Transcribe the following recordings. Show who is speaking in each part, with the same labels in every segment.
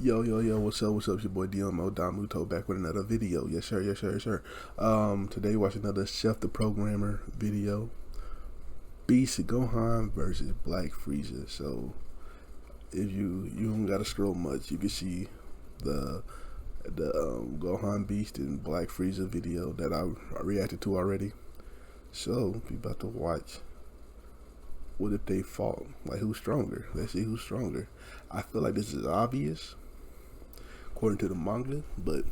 Speaker 1: Yo, what's up? What's up? It's your boy Domuto back with another video. Yes, sir, yes, sir, yes, sir. Today, watch another SethTheProgrammer video. Beast Gohan versus Black Frieza. So, if you don't gotta scroll much, you can see the Gohan Beast and Black Frieza video that I reacted to already. So, we about to watch. What if they fought? Like, who's stronger? Let's see who's stronger. I feel like this is obvious, according to the manga, but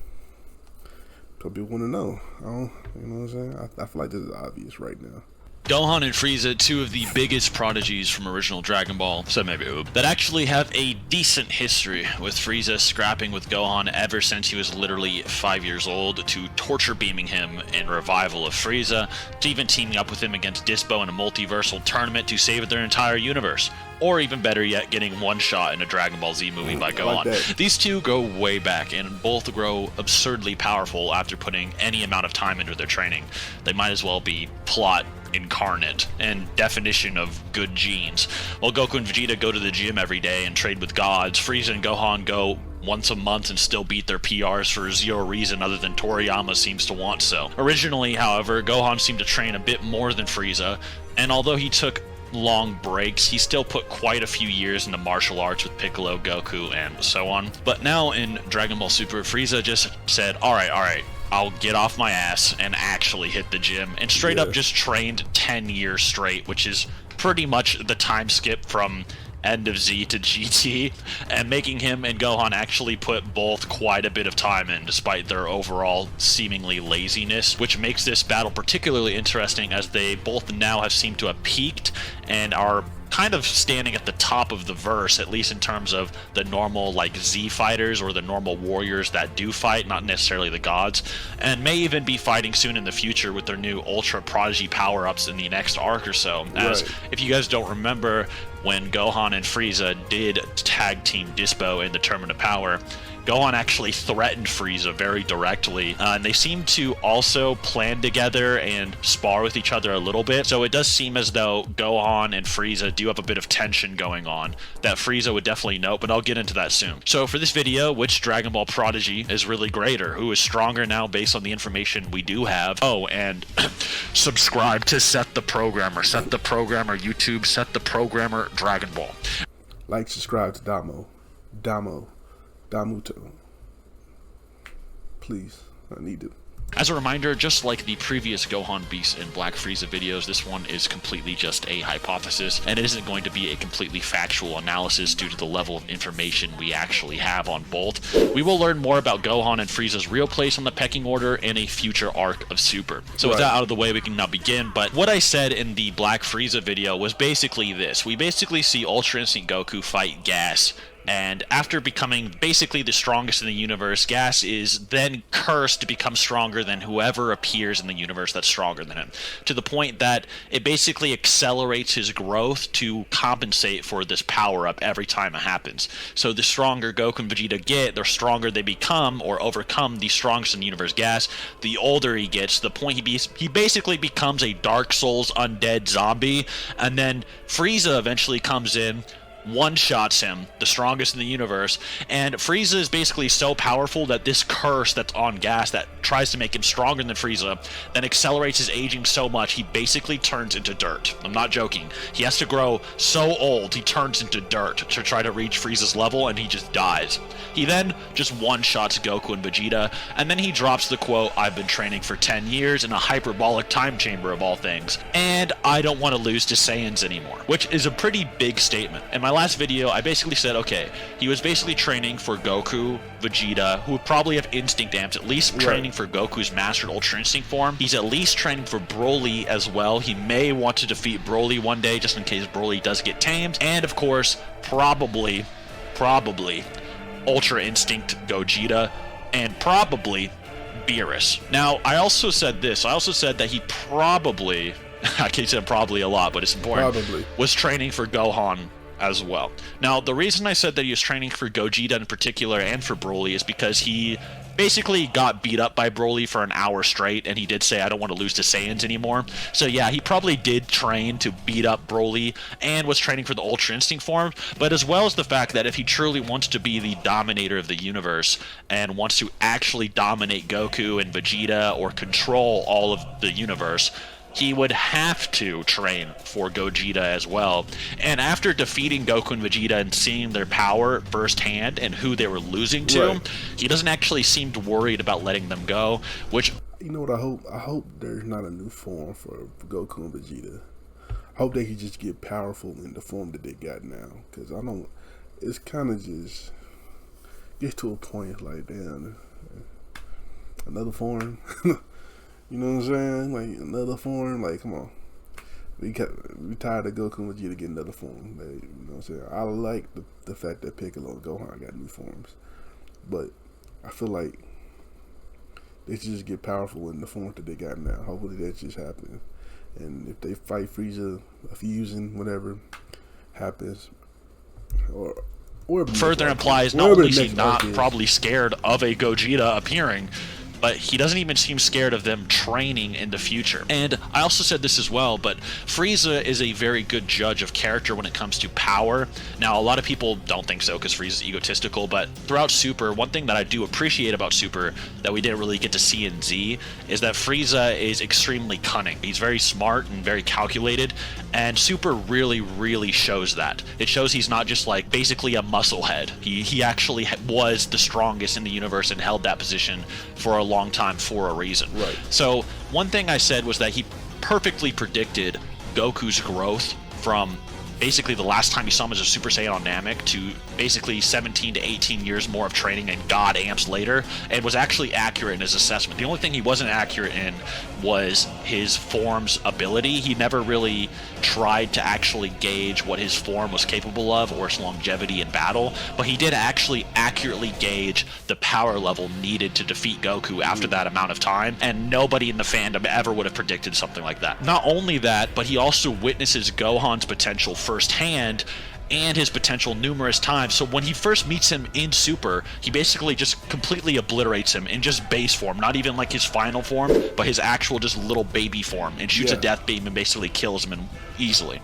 Speaker 1: some people want to know. You know what I'm saying? I feel like this is obvious right now.
Speaker 2: Gohan and Frieza, two of the biggest prodigies from original Dragon Ball, so maybe that actually have a decent history, with Frieza scrapping with Gohan ever since he was literally 5 years old, to torture beaming him in Revival of Frieza, to even teaming up with him against Dispo in a multiversal tournament to save their entire universe. Or even better yet, getting one shot in a Dragon Ball Z movie by Gohan. Like these two go way back, and both grow absurdly powerful after putting any amount of time into their training. They might as well be plot incarnate and definition of good genes. While Goku and Vegeta go to the gym every day and trade with gods, Frieza and Gohan go once a month and still beat their PRs for zero reason other than Toriyama seems to want so. Originally, however, Gohan seemed to train a bit more than Frieza, and although he took long breaks, he still put quite a few years into martial arts with Piccolo, Goku, and so on. But now in Dragon Ball Super, Frieza just said, alright, I'll get off my ass and actually hit the gym, and straight up just trained 10 years straight, which is pretty much the time skip from End of Z to GT, and making him and Gohan actually put both quite a bit of time in, despite their overall seemingly laziness, which makes this battle particularly interesting as they both now have seemed to have peaked and are kind of standing at the top of the verse, at least in terms of the normal like Z fighters or the normal warriors that do fight, not necessarily the gods, and may even be fighting soon in the future with their new Ultra Prodigy power-ups in the next arc or so. As if you guys don't remember, when Gohan and Frieza did tag team Dispo in the Tournament of Power, Gohan actually threatened Frieza very directly, and they seem to also plan together and spar with each other a little bit, so it does seem as though Gohan and Frieza do have a bit of tension going on that Frieza would definitely know, but I'll get into that soon. So for this video, which Dragon Ball prodigy is really greater? Who is stronger now based on the information we do have? Oh, and subscribe to SethTheProgrammer, SethTheProgrammer YouTube, SethTheProgrammer Dragon Ball.
Speaker 1: Like, subscribe to Domuto. Please, I need it.
Speaker 2: As a reminder, just like the previous Gohan Beast and Black Frieza videos, this one is completely just a hypothesis, and it isn't going to be a completely factual analysis due to the level of information we actually have on both. We will learn more about Gohan and Frieza's real place on the pecking order in a future arc of Super. So with that out of the way, we can now begin, but what I said in the Black Frieza video was basically this. We basically see Ultra Instinct Goku fight Gas, and after becoming basically the strongest in the universe, Gas is then cursed to become stronger than whoever appears in the universe that's stronger than him, to the point that it basically accelerates his growth to compensate for this power-up every time it happens. So the stronger Goku and Vegeta get, the stronger they become or overcome the strongest in the universe, Gas. The older he gets, to the point he basically becomes a Dark Souls undead zombie, and then Frieza eventually comes in, one-shots him, the strongest in the universe, and Frieza is basically so powerful that this curse that's on Gas that tries to make him stronger than Frieza then accelerates his aging so much he basically turns into dirt. I'm not joking. He has to grow so old he turns into dirt to try to reach Frieza's level, and he just dies. He then just one-shots Goku and Vegeta, and then he drops the quote, "I've been training for 10 years in a hyperbolic time chamber of all things, and I don't want to lose to Saiyans anymore," which is a pretty big statement. In my last video, I basically said, okay, he was basically training for Goku, Vegeta, who would probably have instinct amps, at least training for Goku's mastered Ultra Instinct form. He's at least training for Broly as well. He may want to defeat Broly one day, just in case Broly does get tamed. And of course, probably, Ultra Instinct Gogeta, and probably Beerus. Now, I also said this. I also said that he probably, I can't say probably a lot, but it's important, was training for Gohan as well. Now, the reason I said that he was training for Gogeta in particular and for Broly is because he basically got beat up by Broly for an hour straight, and he did say, I don't want to lose to Saiyans anymore. So yeah, he probably did train to beat up Broly and was training for the Ultra Instinct form, but as well as the fact that if he truly wants to be the dominator of the universe and wants to actually dominate Goku and Vegeta or control all of the universe, he would have to train for Gogeta as well. And after defeating Goku and Vegeta and seeing their power firsthand and who they were losing to,
Speaker 1: Right.
Speaker 2: he doesn't actually seem worried about letting them go, which...
Speaker 1: You know what I hope? I hope there's not a new form for Goku and Vegeta. I hope they can just get powerful in the form that they got now. Because I don't... It's kind of just... Gets to a point like, damn, another form? You know what I'm saying? Like, another form? Like, come on. We tired of Goku and Vegeta getting another form. Like, you know what I'm saying? I like the fact that Piccolo and Gohan got new forms. But I feel like they should just get powerful in the form that they got now. Hopefully that just happens. And if they fight Frieza, a fusion, whatever happens, or
Speaker 2: further implies not only is he not probably scared of a Gogeta appearing, but he doesn't even seem scared of them training in the future. And I also said this as well, but Frieza is a very good judge of character when it comes to power. Now, a lot of people don't think so because Frieza's egotistical, but throughout Super, one thing that I do appreciate about Super that we didn't really get to see in Z is that Frieza is extremely cunning. He's very smart and very calculated, and Super really, really shows that. It shows he's not just like basically a musclehead. He actually was the strongest in the universe and held that position for a long time for a reason.
Speaker 1: Right.
Speaker 2: So one thing I said was that he perfectly predicted Goku's growth from basically the last time you saw him as a Super Saiyan on Namek to basically 17 to 18 years more of training and God amps later, and was actually accurate in his assessment. The only thing he wasn't accurate in was his form's ability. He never really tried to actually gauge what his form was capable of or its longevity in battle, but he did actually accurately gauge the power level needed to defeat Goku after that amount of time, and nobody in the fandom ever would have predicted something like that. Not only that, but he also witnesses Gohan's potential firsthand and his potential numerous times. So when he first meets him in Super, he basically just completely obliterates him in just base form, not even like his final form, but his actual just little baby form, and shoots a death beam and basically kills him easily.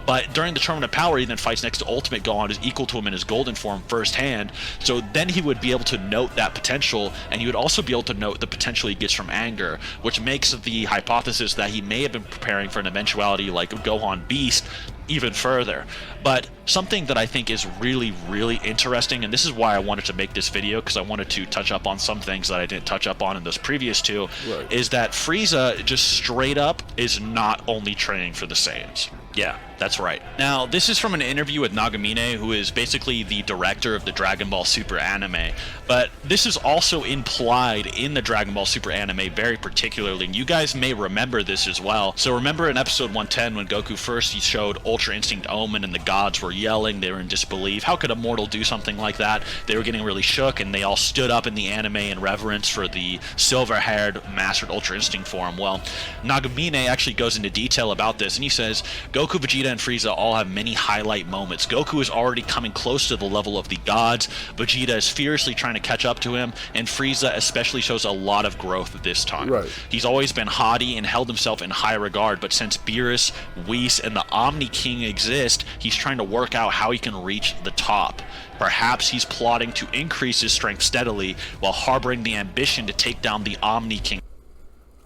Speaker 2: But during the Tournament of Power, he then fights next to Ultimate Gohan, who's equal to him in his golden form firsthand. So then he would be able to note that potential, and he would also be able to note the potential he gets from anger, which makes the hypothesis that he may have been preparing for an eventuality like Gohan Beast even further. But something that I think is really, really interesting, and this is why I wanted to make this video, because I wanted to touch up on some things that I didn't touch up on in those previous two, is that Frieza just straight up is not only training for the Saiyans. Yeah, that's right. Now, this is from an interview with Nagamine, who is basically the director of the Dragon Ball Super anime, but this is also implied in the Dragon Ball Super anime very particularly, and you guys may remember this as well. So remember in episode 110 when Goku first showed Ultra Instinct Omen and the gods were yelling, they were in disbelief. How could a mortal do something like that? They were getting really shook, and they all stood up in the anime in reverence for the silver-haired mastered Ultra Instinct form. Well, Nagamine actually goes into detail about this, and he says, Goku, Vegeta, and Frieza all have many highlight moments. Goku is already coming close to the level of the gods, Vegeta is fiercely trying to catch up to him, and Frieza especially shows a lot of growth this time.
Speaker 1: Right.
Speaker 2: He's always been haughty and held himself in high regard, but since Beerus, Whis, and the Omni King exist, he's trying to work out how he can reach the top. Perhaps he's plotting to increase his strength steadily while harboring the ambition to take down the Omni King.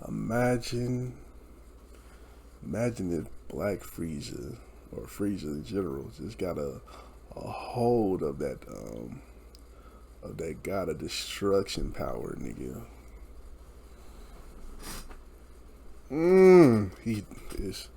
Speaker 1: Imagine if Black Frieza, or Frieza in general, just got a hold of that god of destruction power, nigga. He is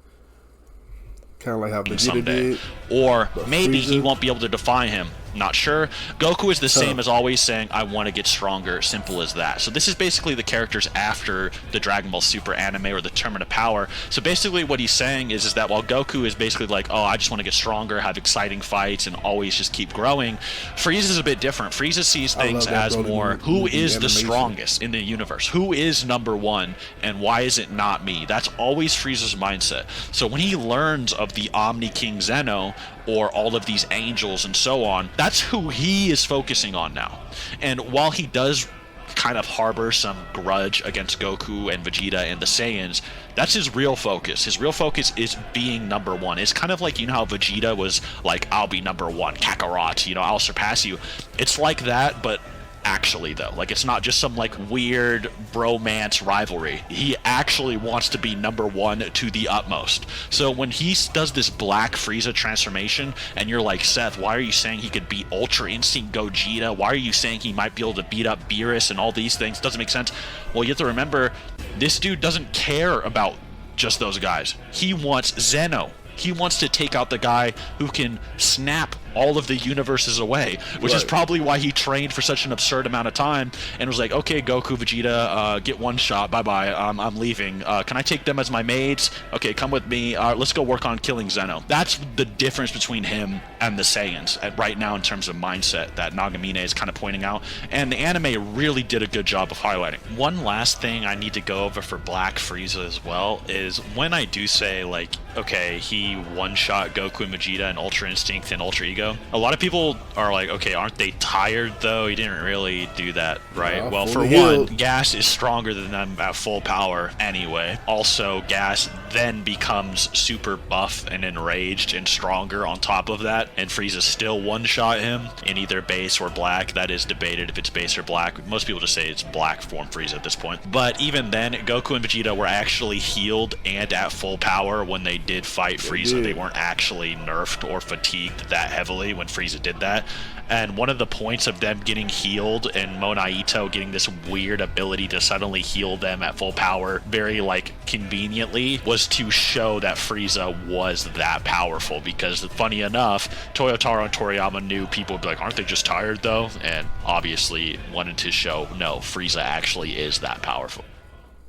Speaker 1: kind of like how Vegeta did.
Speaker 2: Or maybe
Speaker 1: Frieza,
Speaker 2: he won't be able to define him. Not sure. Goku is the same as always, saying, I want to get stronger. Simple as that. So this is basically the characters after the Dragon Ball Super anime or the Tournament of Power. So basically what he's saying is that while Goku is basically like, oh, I just want to get stronger, have exciting fights, and always just keep growing, Frieza is a bit different. Frieza sees things as more, who is the strongest in the universe? Who is number one, and why is it not me? That's always Frieza's mindset. So when he learns of the Omni King Zeno, or all of these angels and so on, that's who he is focusing on now. And while he does kind of harbor some grudge against Goku and Vegeta and the Saiyans. That's his real focus. His real focus is being number one. It's kind of like, you know how Vegeta was like, I'll be number one, Kakarot, you know, I'll surpass you. It's like that, but actually though, like, it's not just some like weird bromance rivalry. He actually wants to be number one to the utmost. So when he does this Black Frieza transformation, and you're like, Seth, why are you saying he could beat Ultra Instinct Gogeta? Why are you saying he might be able to beat up Beerus and all these things? Doesn't make sense. Well, you have to remember, this dude doesn't care about just those guys. He wants Zeno. He wants to take out the guy who can snap all of the universes away, which is probably why he trained for such an absurd amount of time and was like, okay, Goku, Vegeta, get one shot, bye-bye, I'm leaving. Can I take them as my mates? Okay, come with me. Let's go work on killing Zeno. That's the difference between him and the Saiyans right now in terms of mindset that Nagamine is kind of pointing out, and the anime really did a good job of highlighting. One last thing I need to go over for Black Frieza as well is when I do say, like, okay, he one-shot Goku and Vegeta and Ultra Instinct and Ultra Ego, a lot of people are like, okay, aren't they tired though? He didn't really do that, right? Well, for one, Gas is stronger than them at full power anyway. Also, Gas then becomes super buff and enraged and stronger on top of that, and Frieza still one-shot him in either base or black. That is debated if it's base or black. Most people just say it's black form Frieza at this point. But even then, Goku and Vegeta were actually healed and at full power when they did fight Frieza. They weren't actually nerfed or fatigued that heavily when Frieza did that. And one of the points of them getting healed and Mona Ito getting this weird ability to suddenly heal them at full power very, like, conveniently was to show that Frieza was that powerful, because funny enough, Toyotaro and Toriyama knew people would be like, aren't they just tired though? And obviously wanted to show, no, Frieza actually is that powerful.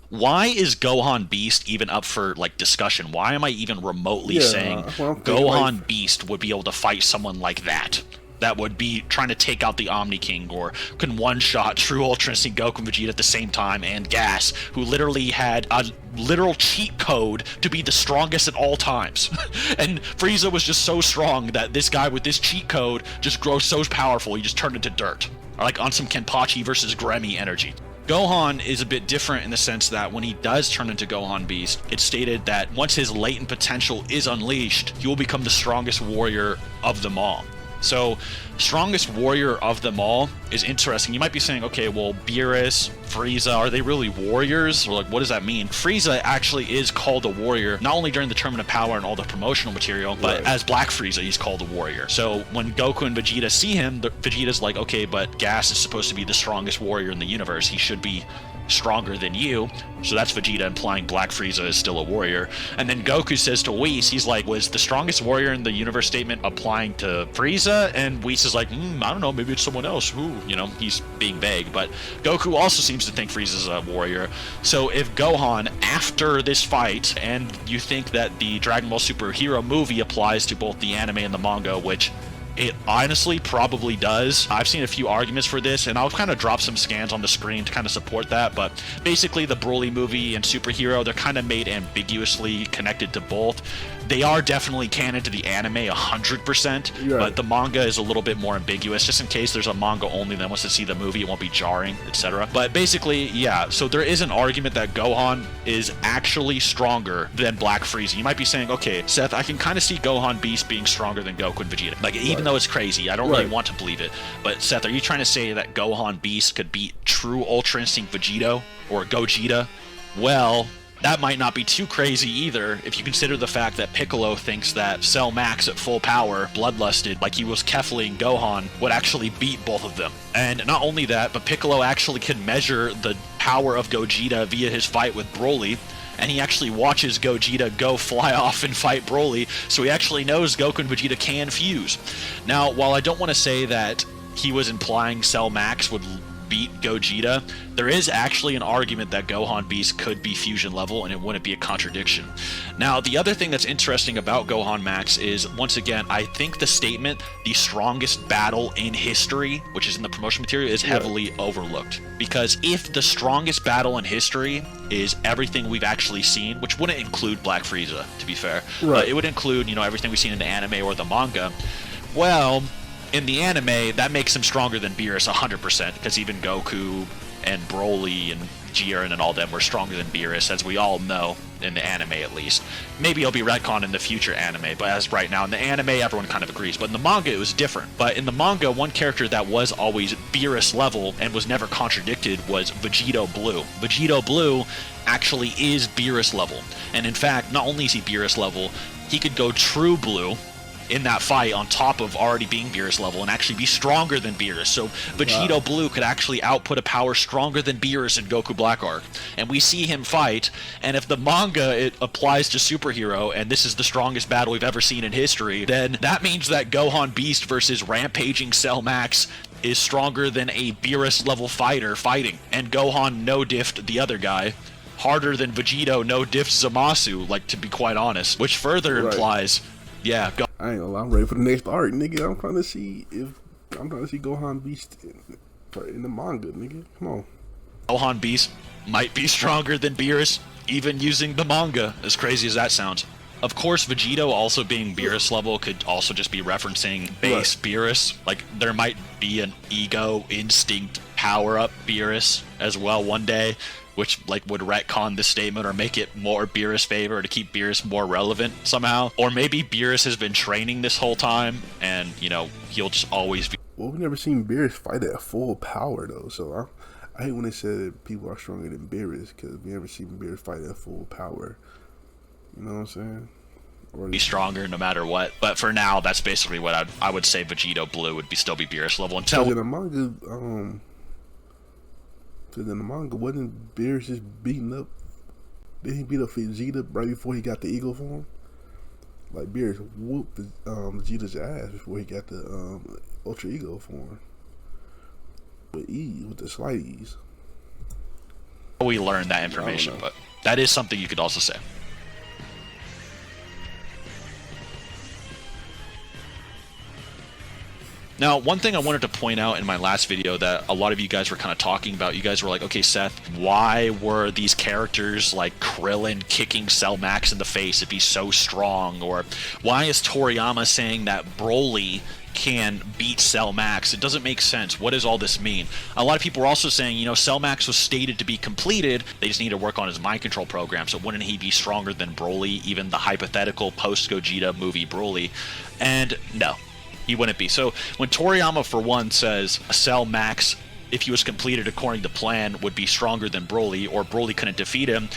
Speaker 2: Why is Gohan Beast even up for, like, discussion? Why am I even remotely saying Gohan Beast would be able to fight someone like that? That would be trying to take out the Omni King, or can one-shot True Ultra Instinct Goku and Vegeta at the same time, and Gas, who literally had a literal cheat code to be the strongest at all times. And Frieza was just so strong that this guy with this cheat code just grows so powerful, he just turned into dirt. Or like on some Kenpachi versus Gremmy energy. Gohan is a bit different in the sense that when he does turn into Gohan Beast, it's stated that once his latent potential is unleashed, he will become the strongest warrior of them all. So, strongest warrior of them all is interesting. You might be saying, okay, well, Beerus, Frieza, are they really warriors? Or, like, what does that mean? Frieza actually is called a warrior, not only during the Tournament of Power and all the promotional material, but as Black Frieza, he's called a warrior. So, when Goku and Vegeta see him, Vegeta's like, okay, but Gas is supposed to be the strongest warrior in the universe. He should be stronger than you. So that's Vegeta implying Black Frieza is still a warrior. And then Goku says to Whis, he's like, was the strongest warrior in the universe statement applying to Frieza? And Whis is like, I don't know, maybe it's someone else. Who, you know, he's being vague. But Goku also seems to think Frieza's a warrior. So if Gohan, after this fight, and you think that the Dragon Ball Superhero movie applies to both the anime and the manga, which it honestly probably does. I've seen a few arguments for this, and I'll kind of drop some scans on the screen to kind of support that, but basically the Broly movie and Superhero, they're kind of made ambiguously connected to both. They are definitely canon to the anime 100%, but the manga is a little bit more ambiguous, just in case there's a manga only that wants to see the movie, it won't be jarring, etc. But basically, yeah, so there is an argument that Gohan is actually stronger than Black Frieza. You might be saying, okay, Seth, I can kind of see Gohan Beast being stronger than Goku and Vegeta. Like, even though it's crazy, I don't really want to believe it. But Seth, are you trying to say that Gohan Beast could beat True Ultra Instinct Vegeta or Gogeta? Well, that might not be too crazy either if you consider the fact that Piccolo thinks that Cell Max at full power, bloodlusted, like he was Kefling Gohan, would actually beat both of them. And not only that, but Piccolo actually can measure the power of Gogeta via his fight with Broly, and he actually watches Gogeta go fly off and fight Broly, so he actually knows Goku and Vegeta can fuse. Now, while I don't want to say that he was implying Cell Max would beat Gogeta, there is actually an argument that Gohan Beast could be fusion level, and it wouldn't be a contradiction. Now, the other thing that's interesting about Gohan Max is, once again, I think the statement, the strongest battle in history, which is in the promotion material, is heavily overlooked. Because if the strongest battle in history is everything we've actually seen, which wouldn't include Black Frieza, to be fair, but it would include, you know, everything we've seen in the anime or the manga, well, in the anime, that makes him stronger than Beerus 100%, because even Goku and Broly and Jiren and all them were stronger than Beerus, as we all know, in the anime at least. Maybe it'll be retcon in the future anime, but as right now in the anime, everyone kind of agrees. But in the manga, it was different. But in the manga, one character that was always Beerus level and was never contradicted was Vegito Blue. Vegito Blue actually is Beerus level. And in fact, not only is he Beerus level, he could go True Blue in that fight on top of already being Beerus level and actually be stronger than Beerus. So Vegito Blue could actually output a power stronger than Beerus in Goku Black Arc. And we see him fight, and if the manga it applies to superhero, and this is the strongest battle we've ever seen in history, then that means that Gohan Beast versus rampaging Cell Max is stronger than a Beerus level fighter fighting. And Gohan no-diffed the other guy harder than Vegito no-diffed Zamasu, like, to be quite honest. Which further implies, yeah,
Speaker 1: I ain't gonna lie, I'm ready for the next arc, nigga. I'm trying to see Gohan Beast in the manga, nigga. Come on.
Speaker 2: Gohan Beast might be stronger than Beerus, even using the manga, as crazy as that sounds. Of course, Vegito also being Beerus level could also just be referencing base Beerus. Like, there might be an ego instinct power-up Beerus as well one day, which like would retcon the statement or make it more Beerus favor to keep Beerus more relevant somehow. Or maybe Beerus has been training this whole time and, you know, he'll just always be...
Speaker 1: Well, we've never seen Beerus fight at full power, though, so I hate when they said people are stronger than Beerus, because we never seen Beerus fight at full power. You know what I'm saying? Or
Speaker 2: be stronger no matter what. But for now, that's basically what I would say Vegito Blue would still be Beerus level until...
Speaker 1: in the manga, because in the manga, wasn't Beerus just beating up? Did he beat up Vegeta right before he got the Eagle form? Like, Beerus whooped Vegeta's ass before he got the Ultra Ego form. With ease, with the slight ease.
Speaker 2: We learned that information, but that is something you could also say. Now, one thing I wanted to point out in my last video that a lot of you guys were kind of talking about, you guys were like, okay, Seth, why were these characters like Krillin kicking Cell Max in the face if he's so strong? Or why is Toriyama saying that Broly can beat Cell Max? It doesn't make sense. What does all this mean? A lot of people are also saying, you know, Cell Max was stated to be completed. They just need to work on his mind control program. So wouldn't he be stronger than Broly, even the hypothetical post-Gogeta movie Broly? And no. He wouldn't be. So when Toriyama, for one, says Cell Max, if he was completed according to plan, would be stronger than Broly, or Broly couldn't defeat him,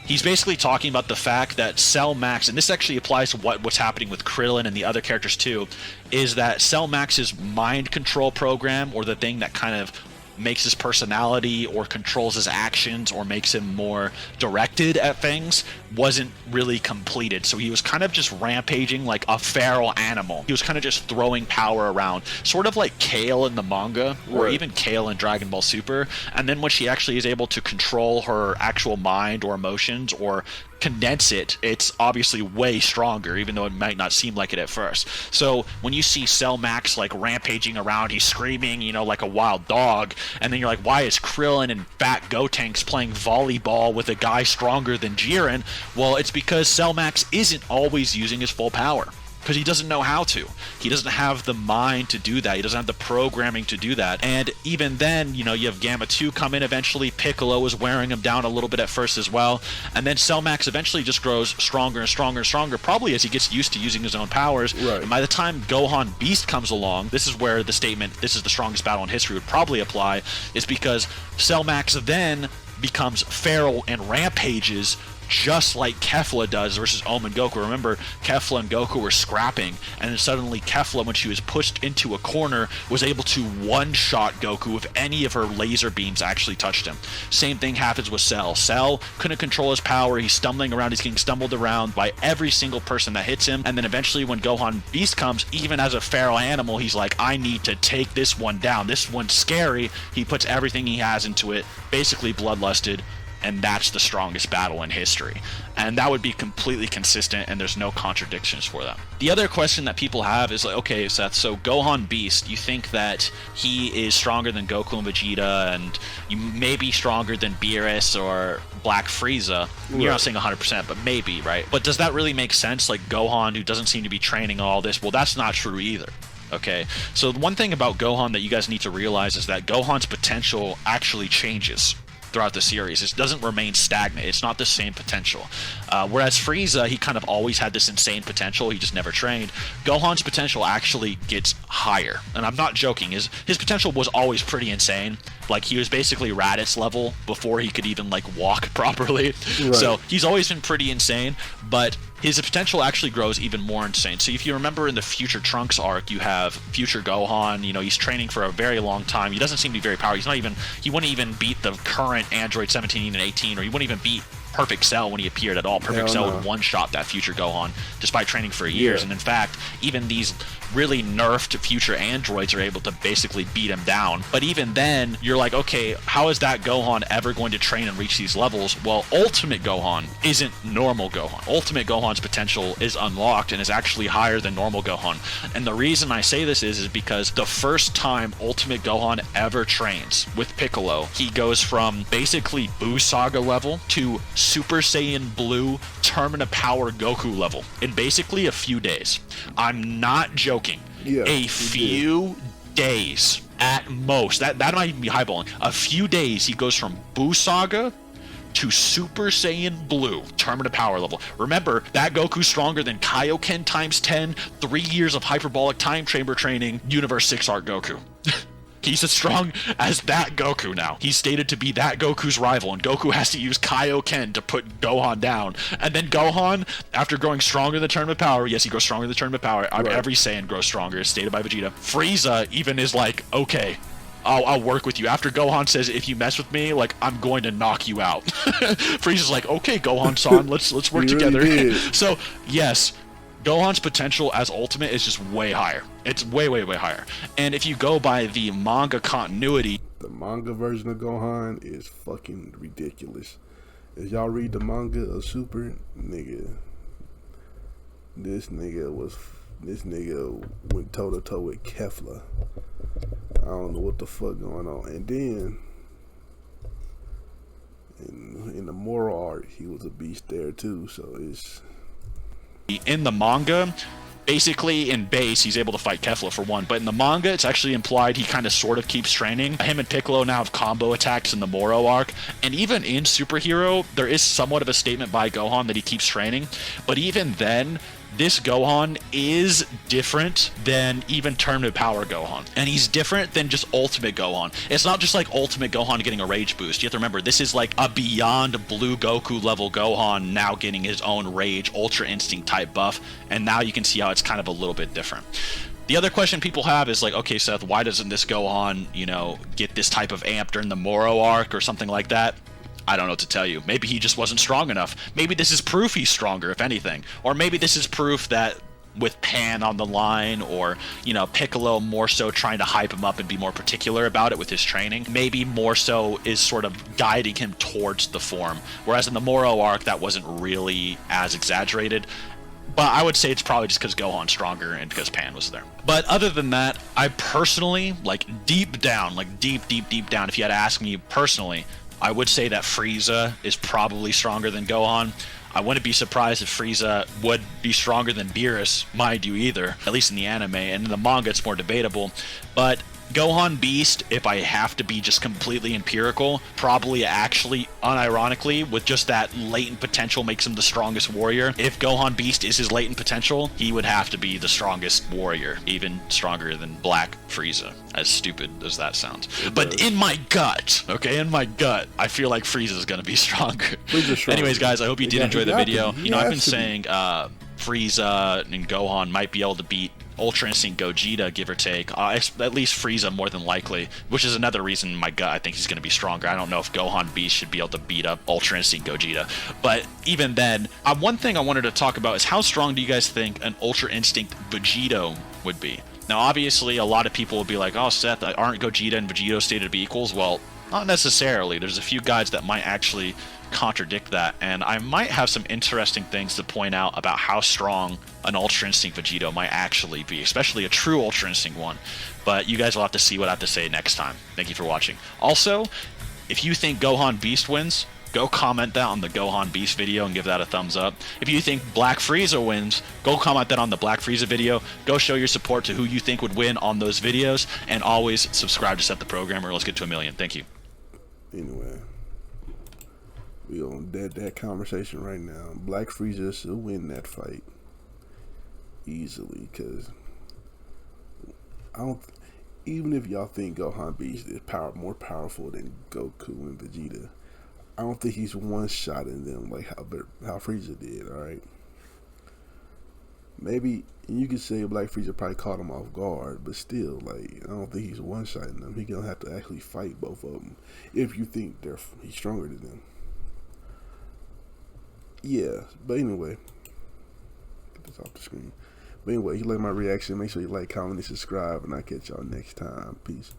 Speaker 2: he's basically talking about the fact that Cell Max, and this actually applies to what's happening with Krillin and the other characters too, is that Cell Max's mind control program, or the thing that kind of makes his personality or controls his actions or makes him more directed at things, wasn't really completed. So he was kind of just rampaging like a feral animal. He was kind of just throwing power around, sort of like Kale in the manga, or even Kale in Dragon Ball Super. And then when she actually is able to control her actual mind or emotions or condense it, it's obviously way stronger, even though it might not seem like it at first. So when you see Cell Max like rampaging around, he's screaming, you know, like a wild dog, and then you're like, why is Krillin and Fat Gotenks playing volleyball with a guy stronger than Jiren? Well, it's because Cell Max isn't always using his full power, because he doesn't know how to. He doesn't have the mind to do that. He doesn't have the programming to do that. And even then, you know, you have Gamma 2 come in eventually. Piccolo is wearing him down a little bit at first as well. And then Cell Max eventually just grows stronger and stronger and stronger, probably as he gets used to using his own powers.
Speaker 1: Right.
Speaker 2: And by the time Gohan Beast comes along, this is where the statement, this is the strongest battle in history, would probably apply, is because Cell Max then becomes feral and rampages just like Kefla does versus Om and Goku. Remember, Kefla and Goku were scrapping, and then suddenly Kefla, when she was pushed into a corner, was able to one-shot Goku if any of her laser beams actually touched him. Same thing happens with Cell. Cell couldn't control his power. He's stumbling around. He's getting stumbled around by every single person that hits him. And then eventually when Gohan Beast comes, even as a feral animal, he's like, I need to take this one down. This one's scary. He puts everything he has into it, basically bloodlusted, and that's the strongest battle in history. And that would be completely consistent, and there's no contradictions for that. The other question that people have is like, okay, Seth, so Gohan Beast, you think that he is stronger than Goku and Vegeta, and you may be stronger than Beerus or Black Frieza. You're not saying 100%, but maybe, right? But does that really make sense? Like, Gohan, who doesn't seem to be training all this, well, that's not true either. Okay, so the one thing about Gohan that you guys need to realize is that Gohan's potential actually changes throughout the series. It doesn't remain stagnant. It's not the same potential. Whereas Frieza, he kind of always had this insane potential. He just never trained. Gohan's potential actually gets higher. And I'm not joking. His potential was always pretty insane. Like, he was basically Raditz level before he could even, like, walk properly. Right. So he's always been pretty insane, but his potential actually grows even more insane. So if you remember in the Future Trunks arc, you have Future Gohan. You know, he's training for a very long time. He doesn't seem to be very powerful. He wouldn't even beat the current Android 17 and 18, or he wouldn't even beat Perfect Cell when he appeared at all. Perfect Cell would one-shot that Future Gohan despite training for years. And in fact, even these really nerfed future androids are able to basically beat him down. But even then, you're like, okay, how is that Gohan ever going to train and reach these levels? Well, Ultimate Gohan isn't normal Gohan. Ultimate Gohan's potential is unlocked and is actually higher than normal Gohan. And the reason I say this is because the first time Ultimate Gohan ever trains with Piccolo, he goes from basically Buu Saga level to Super Saiyan Blue Termina Power Goku level in basically a few days. I'm not joking. A few days at most. That might even be highballing. A few days he goes from Buu Saga to Super Saiyan Blue Termina Power level. Remember, that Goku's stronger than Kaioken times 10, 3 years of hyperbolic time chamber training, Universe 6 arc Goku. He's as strong as that Goku now. He's stated to be that Goku's rival, and Goku has to use Kaioken to put Gohan down. And then Gohan, after growing stronger than Tournament Power, yes, he grows stronger than Tournament Power. Right. Every Saiyan grows stronger, as stated by Vegeta. Frieza even is like, okay, I'll work with you. After Gohan says, if you mess with me, like, I'm going to knock you out. Frieza's like, okay, Gohan-san, let's work together. Really so, yes, Gohan's potential as Ultimate is just way higher. It's way, way, way higher. And if you go by the manga continuity,
Speaker 1: the manga version of Gohan is fucking ridiculous. If y'all read the manga of Super, nigga, this nigga went toe to toe with Kefla. I don't know what the fuck going on. And then in the moral art, he was a beast there too. So it's
Speaker 2: in the manga, basically in base he's able to fight Kefla for one, but in the manga it's actually implied he kind of sort of keeps training. Him and Piccolo now have combo attacks in the Moro arc, and even in Superhero there is somewhat of a statement by Gohan that he keeps training, but even then this Gohan is different than even Tournament Power Gohan. And he's different than just Ultimate Gohan. It's not just like Ultimate Gohan getting a rage boost. You have to remember, this is like a beyond Blue Goku level Gohan now getting his own rage, Ultra Instinct type buff. And now you can see how it's kind of a little bit different. The other question people have is like, okay, Seth, why doesn't this Gohan, you know, get this type of amp during the Moro arc or something like that? I don't know what to tell you. Maybe he just wasn't strong enough. Maybe this is proof he's stronger, if anything. Or maybe this is proof that with Pan on the line, or, you know, Piccolo more so trying to hype him up and be more particular about it with his training, maybe more so is sort of guiding him towards the form. Whereas in the Moro arc, that wasn't really as exaggerated. But I would say it's probably just because Gohan's stronger and because Pan was there. But other than that, I personally, like deep down, if you had to ask me personally, I would say that Frieza is probably stronger than Gohan. I wouldn't be surprised if Frieza would be stronger than Beerus, mind you, either. At least in the anime, and in the manga it's more debatable. But Gohan Beast, if I have to be just completely empirical, probably actually, unironically, with just that latent potential makes him the strongest warrior. If Gohan Beast is his latent potential, he would have to be the strongest warrior, even stronger than Black Frieza, as stupid as that sounds. But in my gut, okay, I feel like Frieza's gonna be stronger. Anyways, guys, I hope you did enjoy the video. You know, I've been saying Frieza and Gohan might be able to beat Ultra Instinct Gogeta, give or take. At least Frieza more than likely, which is another reason in my gut I think he's going to be stronger. I don't know if Gohan Beast should be able to beat up Ultra Instinct Gogeta. But even then, one thing I wanted to talk about is how strong do you guys think an Ultra Instinct Vegito would be? Now, obviously, a lot of people will be like, oh, Seth, aren't Gogeta and Vegito stated to be equals? Well, not necessarily. There's a few guys that might actually contradict that, and I might have some interesting things to point out about how strong an Ultra Instinct Vegito might actually be, especially a true Ultra Instinct one. But you guys will have to see what I have to say next time. Thank you for watching. Also, if you think Gohan Beast wins, go comment that on the Gohan Beast video and give that a thumbs up. If you think Black Frieza wins, go comment that on the Black Frieza video. Go show your support to who you think would win on those videos, and always subscribe to SethTheProgrammer. Let's get to 1 million. Thank you.
Speaker 1: Anyway, we on that conversation right now. Black Frieza should win that fight easily, because I don't. Even if y'all think Gohan Beast is more powerful than Goku and Vegeta, I don't think he's one shot in them like how Frieza did. All right, maybe you could say Black Frieza probably caught him off guard, but still, like, I don't think he's one shot in them. He's gonna have to actually fight both of them if you think he's stronger than them. Yeah, but anyway, get this off the screen. But anyway, if you like my reaction, make sure you like, comment, and subscribe, and I'll catch y'all next time. Peace.